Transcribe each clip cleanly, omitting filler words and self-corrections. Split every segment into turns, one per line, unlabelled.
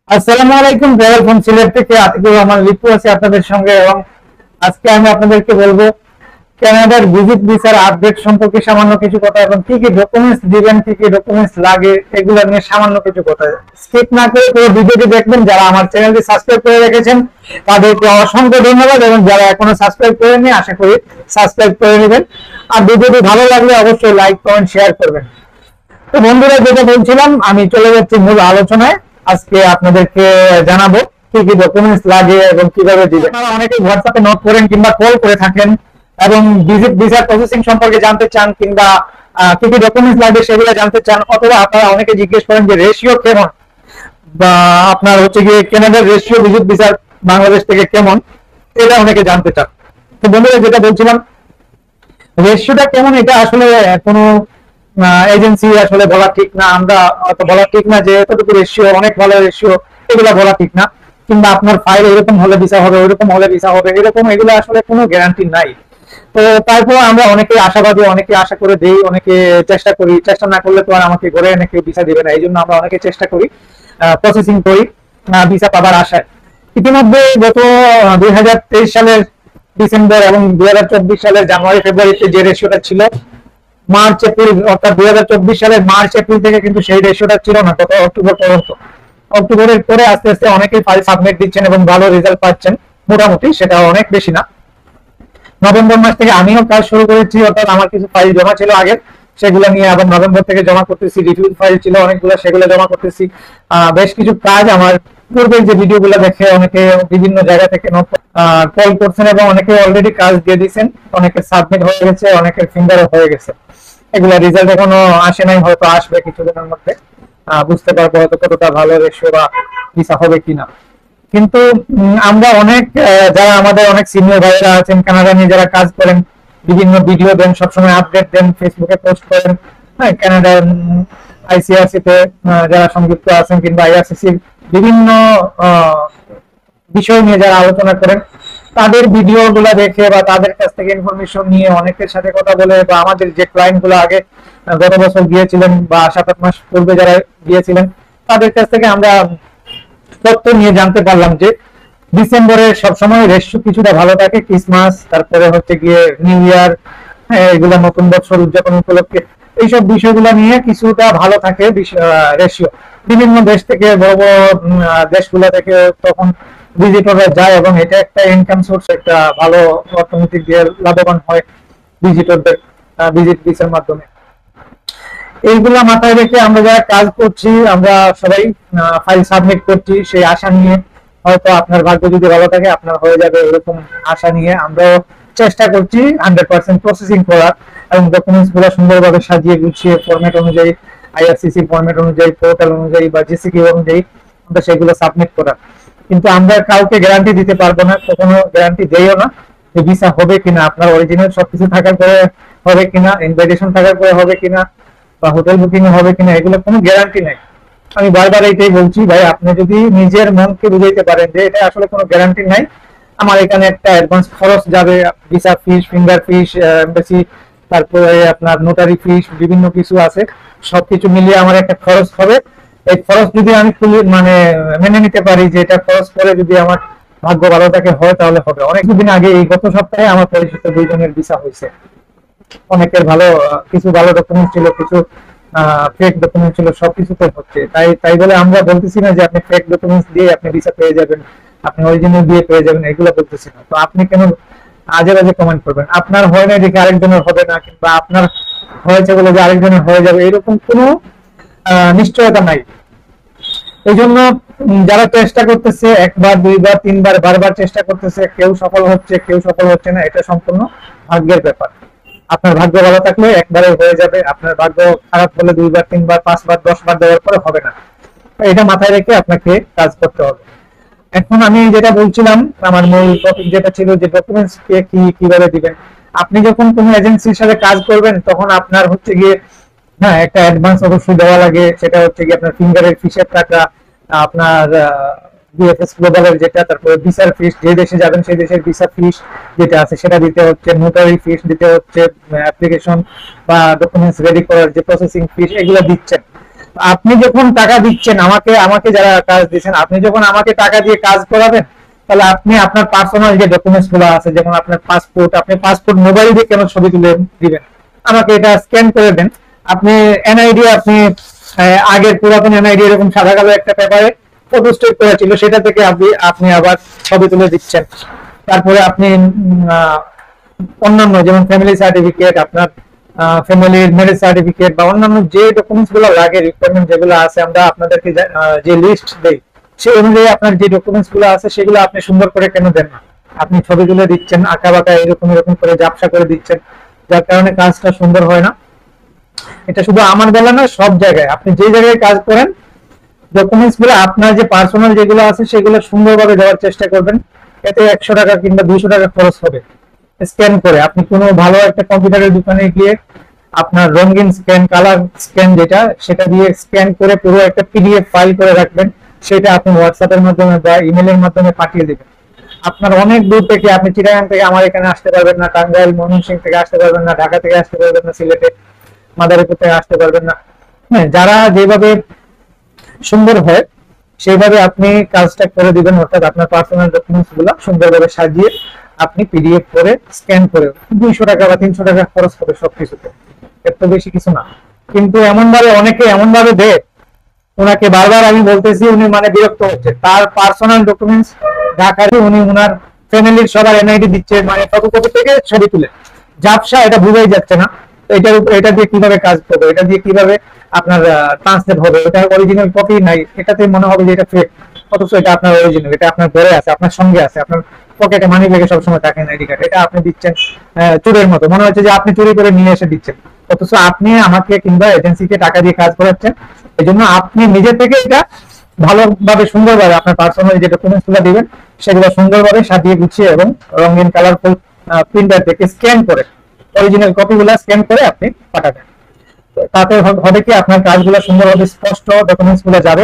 আসসালামু আলাইকুম। Travel from Sylhet থেকে আতিকুর রহমান লিপু আছে আপনাদের সঙ্গে, এবং আজকে আমি আপনাদেরকে বলবো কানাডার ভিজিট ভিসার আপডেট সম্পর্কে সামান্য কিছু কথা, এবং কি কি ডকুমেন্টস দিবেন, কি কি ডকুমেন্টস লাগে, এগুলো নিয়ে সামান্য কিছু কথা। স্কিপ না করে পুরো ভিডিওটি দেখবেন। যারা আমার চ্যানেলটি সাবস্ক্রাইব করে রেখেছেন তাদেরকে অসংখ্য ধন্যবাদ, এবং যারা এখনো সাবস্ক্রাইব করেননি আশা করি সাবস্ক্রাইব করে নেবেন। আর ভিডিওটি ভালো লাগলে অবশ্যই লাইক কমেন্ট শেয়ার করবেন। তো বন্ধুরা, যেটা বলছিলাম, আমি চলে যাচ্ছি মূল আলোচনায়। আজকে আপনাদেরকে জানাবো কি কি ডকুমেন্টস লাগে এবং কিভাবে দিবেন। আপনারা অনেকেই হোয়াটসঅ্যাপে নোট করেন কিংবা কল করে থাকেন এবং ভিজিট ভিসার প্রসেসিং সম্পর্কে জানতে চান, কিংবা কি কি ডকুমেন্টস লাগবে সেগুলো জানতে চান, অথবা আপনারা অনেকে জিজ্ঞেস করেন যে রেশিও কেমন, বা আপনার হচ্ছে গিয়ে কানাডার রেশিও ভিজিট ভিসার বাংলাদেশ থেকে কেমন, এটা অনেকে জানতে চান। তো বন্ধুরা, যেটা বলছিলাম, রেশিওটা কেমন এটা আসলে কোনো এজেন্সি আসলে বলা ঠিক না, আমরা হয়তো বলা ঠিক না যে এতটুকু রেশিও অনেক ভালো রেশিও, এগুলো বলা ঠিক না। কিংবা আপনার ফাইল এরকম হলে ভিসা হবে, ওইরকম হলে ভিসা হবে, এরকম এগুলো আসলে কোনো গ্যারান্টি নাই। তো তারপর আমরা অনেকে আশাবাদী, অনেকে আশা করে দেই, অনেকে চেষ্টা করি। চেষ্টা না করলে তো আর আমাকে ঘরে এনে কেউ ভিসা দিবে না, এই জন্য আমরা অনেকে চেষ্টা করি, প্রসেসিং করি ভিসা পাবার আশায়। ইতিমধ্যে গত 2023 সালের ডিসেম্বর এবং 2024 সালের জানুয়ারি ফেব্রুয়ারিতে যে রেশিওটা ছিল, মার্চ এপ্রিল, অর্থাৎ 2024 সালের মার্চ এপ্রিল থেকে কিন্তু সেই রেশিওটা ছিল না গত অক্টোবর পর্যন্ত। অক্টোবরের পরে আস্তে আস্তে অনেকেই ফাইল সাবমিট দিচ্ছেন এবং ভালো রেজাল্ট পাচ্ছেন, মোটামুটি, সেটা অনেক বেশি না। নভেম্বর মাস থেকে আমিও কাজ শুরু করেছি, অর্থাৎ আমার কিছু ফাইল জমা ছিল আগে, সেগুলো নিয়ে আবার নভেম্বর থেকে জমা করতেছি। রিভিউ ফাইল ছিল অনেকগুলো, সেগুলো জমা করতেছি। বেশ কিছু কাজ আমার পূর্বের যে ভিডিওগুলো দেখে অনেকে বিভিন্ন জায়গা থেকে কল করছেন, এবং অনেকে অলরেডি কাজ দিয়ে দিয়েছেন, অনেকে সাবমিট হয়ে গেছে, অনেকের ফিঙ্গারও হয়ে গেছে। এগুলা রেজাল্ট এখনো আসে নাই, হয়তো আসবে কিছুদিনের মধ্যে। বুঝতে পারবো হয়তো কতটা ভালো রেশিও বা ভিসা হবে কিনা। কিন্তু আমরা অনেক যারা আমাদের অনেক সিনিয়র ভাইরা আছেন কানাডা নিয়ে, যারা কাজ করেন, বিভিন্ন ভিডিও দেন, সবসময় আপডেট দেন, ফেসবুকে পোস্ট করেন, হ্যাঁ, কানাডার আইসিআরসি তে যারা সংযুক্ত আছেন, কিংবা আইআরসিসির বিভিন্ন বিষয় নিয়ে যারা আলোচনা করেন, তাদের ভিডিও গুলা দেখে বা তাদের কাছ থেকে ইনফরমেশন নিয়ে, অনেকের সাথে কথা বলে, বা আমাদের যে ক্লায়েন্ট গুলো আগে গত বছর গিয়েছিলেন বা 7-8 মাস পূর্বে যারা গিয়েছিলেন, তাদের কাছ থেকে আমরা তথ্য নিয়ে জানতে পারলাম যে ডিসেম্বরে সবসময় রেশিও কিছুটা ভালো থাকে। ক্রিসমাস, তারপরে হচ্ছে গিয়ে নিউ ইয়ার, এগুলা নতুন বছর উদযাপন উপলক্ষে, এইসব বিষয়গুলো নিয়ে কিছুটা ভালো থাকে রেশিও। বিভিন্ন দেশ থেকে, বড় বড় দেশগুলো থেকে তখন ভিজিটররা যায়, এবং এটা একটা ইনকাম সোর্স, একটা ভালো অর্থনৈতিক দিয়ে লাভবান হয় ভিজিটরদের ভিজিট ভিসার মাধ্যমে। এইগুলা মাথায় রেখে আমরা যারা কাজ করছি, আমরা সবাই ফাইল সাবমিট করছি সেই আশা নিয়ে। হয়তো আপনার ভাগ্য যদি ভালো থাকে আপনার হয়ে যাবে, এরকম আশা নিয়ে আমরাও চেষ্টা করছি 100% প্রসেসিং করার, এবং ডকুমেন্টস গুলো সুন্দরভাবে সাজিয়ে গুছিয়ে ফরম্যাট অনুযায়ী, আইআরসিসি ফরম্যাট অনুযায়ী, পোর্টাল অনুযায়ী বা জিসিকিউ অনুযায়ী আমরা সেগুলো সাবমিট করার। কিন্তু আমরা কাউকে গ্যারান্টি দিতে পারবো না, কখনো গ্যারান্টি দেইও না যে ভিসা হবে কিনা, আপনার অরিজিনাল সবকিছু থাকার পরে হবে কিনা, ইনভাইটেশন থাকার পরে হবে কিনা, বা হোটেল বুকিং হবে কিনা, এগুলো কোনো গ্যারান্টি নাই। আমি বারবার এইটাই বলছি, ভাই, আপনি যদি নিজের মনকে বুঝাইতে পারেন যে এটা আসলে কোনো গ্যারান্টি নাই, আমার এখানে একটা অ্যাডভান্স খরচ যাবে, ভিসা ফিস, ফিঙ্গার ফিস, এমবাসি, তারপরে আপনার নোটারি ফিস, বিভিন্ন কিছু আছে, সবকিছু মিলিয়ে আমার একটা খরচ হবে। এই খরচ যদি আমি মানে মেনে নিতে পারি যে এটা খরচ করে যদি আমার ভাগ্য ভালো থাকে হয়, তাহলে হবে। অনেকদিন আগে, এই গত সপ্তাহে আমার পরিচিত 2 জনের ভিসা হয়েছে। অনেকের ভালো কিছু ভালো ডকুমেন্ট ছিল, কিছু ফেক ডকুমেন্ট ছিল, সবকিছুতে হচ্ছে। তাই তাই বলে আমরা বলতেছি না যে আপনি ফেক ডকুমেন্টস দিয়ে আপনি ভিসা পেয়ে যাবেন, আপনি অরিজিনাল দিয়ে পেয়ে যাবেন, এগুলো বলতেছি না। তো আপনি কেন আজে বাজে কমেন্ট করবেন? আপনার হয় না দেখে আরেকজনের হবে না, কিংবা আপনার হয়েছে বলে যে আরেকজনের হয়ে যাবে, এরকম কোনো নিশ্চয়তা নাই। এই জন্য যারা চেষ্টা করতেছে, একবার, দুইবার, তিনবার, বারবার চেষ্টা করতেছে, কেউ সফল হচ্ছে, কেউ সফল হচ্ছে না, এটা সম্পূর্ণ ভাগ্যের ব্যাপার। আপনার ভাগ্য ভালো থাকলে একবারে হয়ে যাবে, আপনার ভাগ্য খারাপ হলে 2বার, 3বার, 5বার, 10বার দেওয়ার পরে হবে না। এটা মাথায় রেখে আপনাকে কাজ করতে হবে। এখন আমি যেটা বলছিলাম, আমার মূল টপিক যেটা ছিল যে ডকুমেন্টস কে কিভাবে দিবেন। আপনি যখন কোনো এজেন্সির সাথে কাজ করবেন, তখন আপনার হচ্ছে গিয়ে, হ্যাঁ, একটা অ্যাডভান্স অবশ্যই দেওয়া লাগে। সেটা হচ্ছে গিয়ে আপনার ফিঙ্গারের ফিসের টাকা, আপনার বিএফএস গ্লোবালের যেটা, তারপরে ভিসার ফিস, যে দেশে যাবেন সেই দেশের ভিসা ফিস যেটা আছে সেটা দিতে হচ্ছে, নোটারি ফিস দিতে হচ্ছে, অ্যাপ্লিকেশন বা ডকুমেন্টস রেডি করার যে প্রসেসিং ফিস, এগুলো দিচ্ছেন। আপনি যখন টাকা দিচ্ছেন আমাকে, আমাকে যারা কাজ দিচ্ছেন, আপনি যখন আমাকে টাকা দিয়ে কাজ করাবেন, তাহলে আপনি আপনার পার্সোনাল যে ডকুমেন্টস গুলো আছে, যেমন আপনার পাসপোর্ট, আপনি পাসপোর্ট মোবাইল দিয়ে কেন ছবি তুলে দিবেন, আমাকে এটা স্ক্যান করে দেন। আপনি এনআইডি, আপনি আগের পুরাতন এনআইডি এরকম সাদা কালো একটা পেপারে ফটো স্টেট করা ছিল, সেটা থেকে আপনি আবার ছবি তুলে দিচ্ছেন। তারপরে আপনি অন্যান্য যেমন ফ্যামিলি সার্টিফিকেট, আপনার ফ্যামিলির ম্যারেজ সার্টিফিকেট বা অন্যান্য যে ডকুমেন্টস গুলো লাগে, রিকোয়ারমেন্ট যেগুলো আছে, আমরা আপনাদেরকে যে লিস্ট দেই সেই অনুযায়ী আপনার যে ডকুমেন্টস গুলো আছে সেগুলো আপনি সুন্দর করে কেন দেন না? আপনি ছবি তুলে দিচ্ছেন, আঁকা বাঁকা এরকম এরকম করে ঝাপসা করে দিচ্ছেন, যার কারণে কাজটা সুন্দর হয় না। এটা শুধু আমার বেলা না, সব জায়গায় আপনি যে জায়গায় কাজ করেন ডকুমেন্টস গুলো আপনার যে পার্সোনাল যেগুলো আছে সেগুলো সুন্দরভাবে দেওয়ার চেষ্টা করবেন। এতে 100 টাকা কিংবা 200 টাকা খরচ হবে স্ক্যান করে। আপনি কোনো ভালো একটা কম্পিউটারের দোকানে গিয়ে আপনার রঙিন স্ক্যান, কালার স্ক্যান যেটা, সেটা দিয়ে স্ক্যান করে পুরো একটা পিডিএফ ফাইল করে রাখবেন। সেটা আপনি হোয়াটসঅ্যাপের মাধ্যমে বা ইমেলের মাধ্যমে পাঠিয়ে দেবেন। আপনার অনেক দূর থেকে, আপনি চিটাগাং থেকে আমার এখানে আসতে পারবেন না, টাঙ্গাইল ময়মনসিংহ থেকে আসতে পারবেন না, ঢাকা থেকে আসতে পারবেন না, সিলেটে মাদারীপুর থেকে আসতে পারবেন না। হ্যাঁ, যারা যেভাবে সুন্দর হয় সেইভাবে আপনি কাজটা করে দিবেন, অর্থাৎ আপনার পার্সোনাল ডকুমেন্টস গুলো সুন্দরভাবে সাজিয়ে আপনি পিডিএফ করে স্ক্যান করে 200 টাকা বা 300 টাকা খরচ হবে সবকিছুতে, এর তো বেশি কিছু না। কিন্তু এমন ভাবে অনেকে এমন ভাবে দেয়, ওনাকে বারবার আমি বলতেছি, উনি মানে বিরক্ত হচ্ছে। তার পার্সোনাল ডকুমেন্টস ঢাকায় উনি ওনার ফ্যামিলির সবার এনআইডি দিচ্ছে, মানে ফটোকপি থেকে ছবি তুলে ঝাপসা, এটা বুঝাই যাচ্ছে না। এটা দিয়ে কিভাবে কাজ করবে, এটা দিয়ে কিভাবে আপনার ট্রান্সলেট হবে? এটা অরিজিনাল কপি নাই, এটাতে মনে হবে যে এটা ফেক, অথচ এটা আপনার অরিজিনাল, এটা আপনার ঘরে আছে, আপনার সঙ্গে আছে, আপনার পকেটে মানি ব্যাগে সবসময় থাকে আইডি কার্ড। এটা আপনি দিচ্ছেন চোরের মতো, মনে হচ্ছে যে আপনি চুরি করে নিয়ে এসে দিচ্ছেন, অথচ আপনি আমাকে কিংবা এজেন্সিকে টাকা দিয়ে কাজ করাচ্ছেন। এই জন্য আপনি নিজে থেকে এটা ভালোভাবে সুন্দরভাবে আপনার পার্সোনাল যে ডকুমেন্টস গুলো দিবেন সেগুলো সুন্দরভাবে সাজিয়ে গুছিয়ে এবং রঙিন কালারফুল প্রিন্টার থেকে স্ক্যান করে, অরিজিনাল কপিগুলো স্ক্যান করে আপনি পাঠাবেন। তাতে হবে কি, আপনার কাজগুলো সুন্দরভাবে স্পষ্ট, ডকুমেন্টস গুলো যাবে।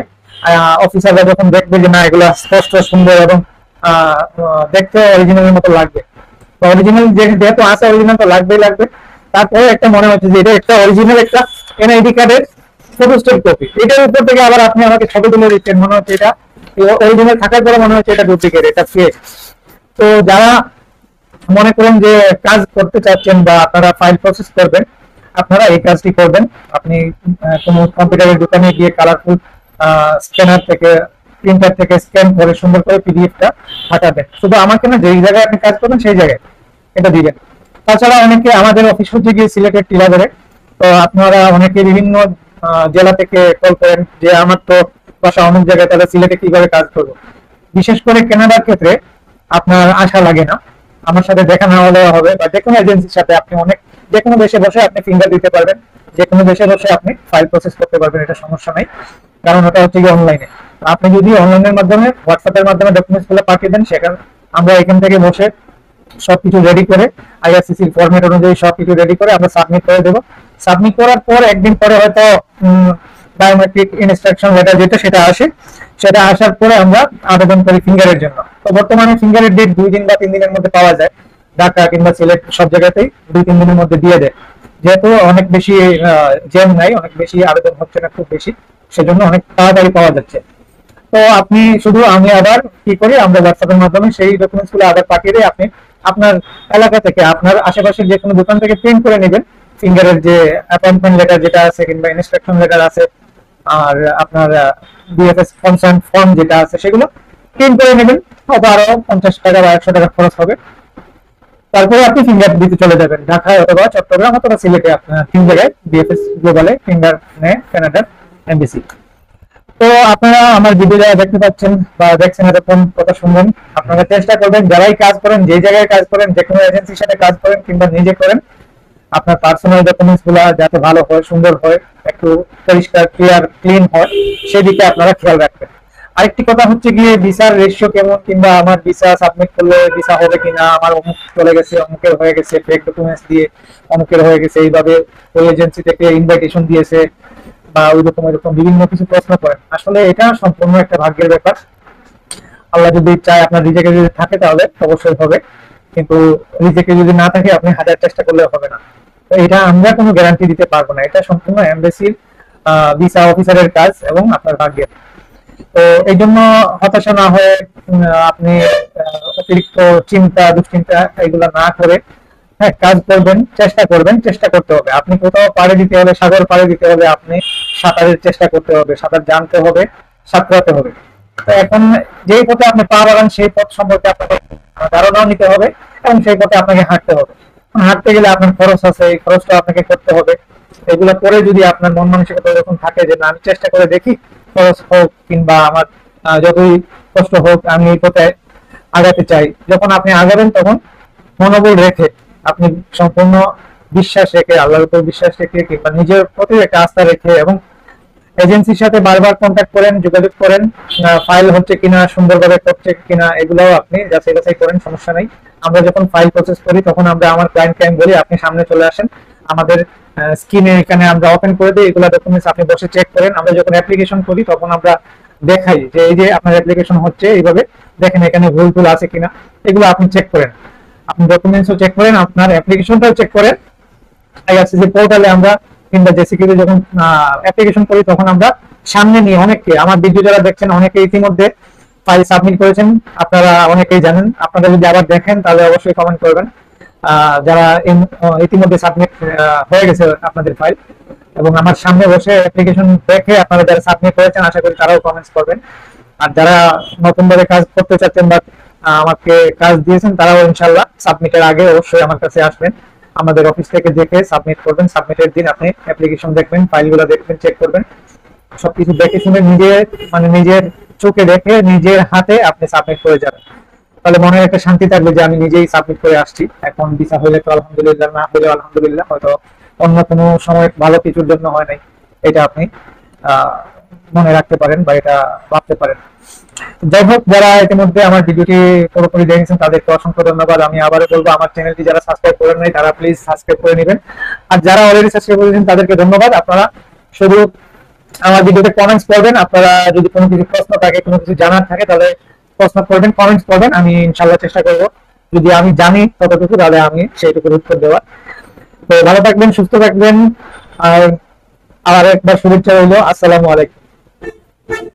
অফিসাররা যখন দেখবে যে না এগুলো স্পষ্ট সুন্দর এবং দেখতে অরিজিনালের মতো লাগবে, তো অরিজিনাল যেহেতু আছে, অরিজিনাল তো লাগবেই লাগবে। তারপরে একটা মনে হচ্ছে যে এটা একটা অরিজিনাল একটা এনআইডি কার্ডের ফটোস্টেট কপি, এটার উপর থেকে আবার আপনি আমাকে ছবি তুলে দিচ্ছেন, মনে হচ্ছে এটা অরিজিনাল থাকার পরে মনে হচ্ছে এটা ডুপ্লিকেট, এটা ফেক। তো যারা মনে করেন যে কাজ করতে চাচ্ছেন বা আপনারা ফাইল প্রসেস করবেন, আপনারা এই কাজটি করবেন। আপনি কোনো কম্পিউটারের দোকানে গিয়ে কালারফুল স্ক্যানার থেকে, প্রিন্টার থেকে স্ক্যান করে সুন্দর করে পিডিএফটা পাঠাবেন। শুধু আমাকে না, যেই জায়গায় আপনি কাজ করবেন সেই জায়গায় এটা দিবেন। তাছাড়া অনেকে আমাদের অফিস হচ্ছে গিয়ে সিলেটের টিলাগড়ে, তো আপনারা অনেকে বিভিন্ন জেলা থেকে কল করেন যে আমার তো বাসা অনেক জায়গায়, তাহলে সিলেটে কিভাবে কাজ করবো? বিশেষ করে কেনাডার ক্ষেত্রে আপনার আশা লাগে না, আমার সাথে দেখা না হলেও হবে, বা যে কোনো এজেন্সির সাথে আপনি যে কোনো দেশে বসে আপনি ফিঙ্গার দিতে পারবেন, যে কোনো দেশে বসে আপনি ফাইল প্রসেস করতে পারবেন, এটা সমস্যা নাই। কারণ ওটা হচ্ছে কি অনলাইনে। আপনি যদি অনলাইনের মাধ্যমে, হোয়াটসঅ্যাপের মাধ্যমে ডকুমেন্টস গুলো পাঠিয়ে দেন, সেখানে আমরা এখান থেকে বসে সবকিছু রেডি করে আইআরসিসির ফরম্যাট অনুযায়ী সবকিছু রেডি করে আমরা সাবমিট করে দেবো। সাবমিট করার পর একদিন পরে হয়তো বায়োমেট্রিক ইনস্ট্রাকশন লেটার যেটা সেটা আসে, সেটা আসার পরে আমরা আবেদন করি ফিঙ্গারের জন্য। তো বর্তমানে ফিঙ্গারের ডেট 2 দিন বা 3 দিনের মধ্যে পাওয়া যায়, ঢাকা কিংবা সিলেট সব জায়গাতেই 2-3 দিনের মধ্যে দিয়ে দেয়। যেহেতু অনেক বেশি জ্যাম নাই, অনেক বেশি আবেদন হচ্ছে না খুব বেশি, সেজন্য অনেক তাড়াতাড়ি পাওয়া যাচ্ছে। তো আপনি শুধু, আমি আবার কি করি, আমরা হোয়াটসঅ্যাপের মাধ্যমে সেই ডকুমেন্টস গুলো আবার পাঠিয়ে দিই। আপনি আপনার এলাকা থেকে, আপনার আশেপাশের যে কোনো দোকান থেকে প্রিন্ট করে নেবেন ফিঙ্গারের যে অ্যাপয়েন্টমেন্ট লেটার যেটা আছে কিংবা ইনস্ট্রাকশন লেটার আছে, আর আপনার বিএফএস কনসার্ন ফর্ম যেটা আছে, সেগুলো প্রিন্ট করে নেবেন। হয়তো আরো 50 টাকা বা 100 টাকা খরচ হবে। তারপরে আপনি ফিঙ্গার দিতে চলে যাবেন ঢাকায় অথবা চট্টগ্রাম অথবা সিলেটে, আপনার 3 জায়গায় বিএফএস গ্লোবালে ফিঙ্গার নেয় কানাডার এমবিসি। তো আপনারা আমার ভিডিও যারা দেখতে পাচ্ছেন বা দেখছেন, এরকম কথা শুনবেন, আপনারা চেষ্টা করবেন যারাই কাজ করেন, যে জায়গায় কাজ করেন, যে কোনো এজেন্সির সাথে কাজ করেন কিংবা নিজে করেন, আপনার পার্সোনাল ডকুমেন্টস গুলা যাতে ভালো হয়, সুন্দর হয়, একটু পরিষ্কার, ক্লিয়ার, ক্লিন হয়, সেদিকে আপনারা খেয়াল রাখবেন। আরেকটি কথা হচ্ছে গিয়ে ভিসার রেশিও কেমন, কিংবা আমার ভিসা সাবমিট করলে ভিসা হবে কিনা, আমার অমুক চলে গেছে, অমুকের হয়ে গেছে, ফেক ডকুমেন্টস দিয়ে অমুকের হয়ে গেছে, এইভাবে ওই এজেন্সি থেকে ইনভাইটেশন দিয়েছে বা ওই রকম এরকম বিভিন্ন কিছু প্রশ্ন করেন। আসলে এটা সম্পূর্ণ একটা ভাগ্যের ব্যাপার। আল্লাহ যদি চায়, আপনার রিজেক্ট যদি থাকে তাহলে অবশ্যই হবে, কিন্তু রিজেক্ট যদি না থাকে আপনি হাজার চেষ্টা করলেও হবে না। তো এটা আমরা কোনো গ্যারান্টি দিতে পারবো না, এটা সম্পূর্ণ এমবেসির ভিসা অফিসারের কাজ এবং আপনার ভাগ্যের। তো এই জন্য হতাশা না হয়ে আপনি অতিরিক্ত চিন্তা দুশ্চিন্তা এগুলা না করে, হ্যাঁ, কাজ করবেন, চেষ্টা করবেন, চেষ্টা করতে হবে। আপনি কোথাও পাড়ি দিতে হলে, সাগর পাড়ি দিতে হলে আপনি সাঁতারের চেষ্টা করতে হবে, সাঁতার জানতে হবে, সাঁতরাতে হবে। তো এখন যেই পথে আপনি পা বাড়ান সেই পথ সম্পর্কে আপনাকে ধারণাও নিতে হবে এবং সেই পথে আপনাকে হাঁটতে হবে। হাঁটতে গেলে আপনার খরচ আছে, এই খরচটা আপনাকে করতে হবে। এগুলো করে যদি আপনার মন মানসিকতা যখন থাকে যে না আমি চেষ্টা করে দেখি, খরচ হোক কিংবা আমার যতই কষ্ট হোক আমি এই পথে আগাতে চাই, যখন আপনি আগাবেন তখন মনোবল রেখে, আপনি সম্পূর্ণ বিশ্বাস রেখে, আল্লাহর উপর বিশ্বাস রেখে কিংবা নিজের প্রতি একটা আস্থা রেখে এবং এজেন্সির সাথে বারবার কন্ট্যাক্ট করেন, যোগাযোগ করেন, ফাইল হচ্ছে কিনা, সুন্দরভাবে করছে কিনা এগুলোও আপনি যাচাই বাছাই করেন, সমস্যা নাই। আমরা যখন ফাইল প্রসেস করি তখন আমরা আমার ক্লায়েন্টকে আমি বলি আপনি সামনে চলে আসেন, আমাদের স্ক্রিনে এখানে আমরা ওপেন করে দিই, এগুলো ডকুমেন্টস আপনি বসে চেক করেন। আমরা যখন অ্যাপ্লিকেশন করি তখন আমরা দেখাই যে এই যে আপনার অ্যাপ্লিকেশন হচ্ছে, এইভাবে দেখেন এখানে ভুল টুল আছে কিনা, এগুলো আপনি চেক করেন। আপনি ডকুমেন্টসও চেক করেন, আপনার অ্যাপ্লিকেশনটাও চেক করেন। আইআরসিসি পোর্টালে আমরা কিংবা জেসিকিতে যখন অ্যাপ্লিকেশন করি তখন আমরা সামনে নিয়ে অনেককে, আমার ভিডিও যারা দেখছেন অনেকে ইতিমধ্যে ফাইল সাবমিট করেছেন, আপনারা অনেকেই জানেন। আপনারা যদি আবার দেখেন তাহলে অবশ্যই কমেন্ট করবেন যারা ইতিমধ্যে সাবমিট হয়ে গেছে আপনাদের ফাইল, এবং আমার সামনে বসে অ্যাপ্লিকেশন দেখে আপনারা যারা সাবমিট করেছেন আশা করি তারাও কমেন্টস করবেন। আর যারা নতুন ভাবে কাজ করতে চাচ্ছেন বা আমাকে কাজ দিয়েছেন তারাও ইনশাল্লাহ সাবমিটের আগে অবশ্যই আমার কাছে আসবেন, আমাদের অফিস থেকে দেখে সাবমিট করবেন। সাবমিটের দিন আপনি অ্যাপ্লিকেশন দেখবেন, ফাইলগুলো দেখবেন, চেক করবেন, সবকিছু দেখে শুনে নিজের চোখে দেখে নিজের হাতে আপনি সাবমিট করে যাবেন। তাহলে মনে একটা শান্তি থাকবে যে আমি নিজেই সাবমিট করে আসছি। এখন ভিসা হইলে তো আলহামদুলিল্লাহ, না হইলে আলহামদুলিল্লাহ, হয়তো অন্য কোনো সময় ভালো কিছুর জন্য হয় নাই, এটা আপনি মনে রাখতে পারেন বা এটা ভাবতে পারেন। যাই হোক, যারা ইতিমধ্যে আমার ভিডিওটি পুরোপুরি দেখেছেন তাদেরকে অসংখ্য ধন্যবাদ। আমি আবারও বলবো আমার চ্যানেলটি যারা সাবস্ক্রাইব করেন নাই তারা প্লিজ সাবস্ক্রাইব করে নেবেন, আর যারা অলরেডি সাবস্ক্রাইব করেছেন তাদেরকে ধন্যবাদ। আপনারা শুধু আমার ভিডিওতে কমেন্টস করবেন, আপনারা যদি কোনো কিছু প্রশ্ন থাকে, কোনো কিছু জানার থাকে তাহলে প্রশ্ন করবেন, কমেন্টস করবেন, আমি ইনশাল্লাহ চেষ্টা করব যদি আমি জানি ততটুকু তাহলে আমি সেইটুকুর উত্তর দেওয়ার। তো ভালো থাকবেন, সুস্থ থাকবেন, আর একবার শুভেচ্ছা রইল। আসসালামু আলাইকুম।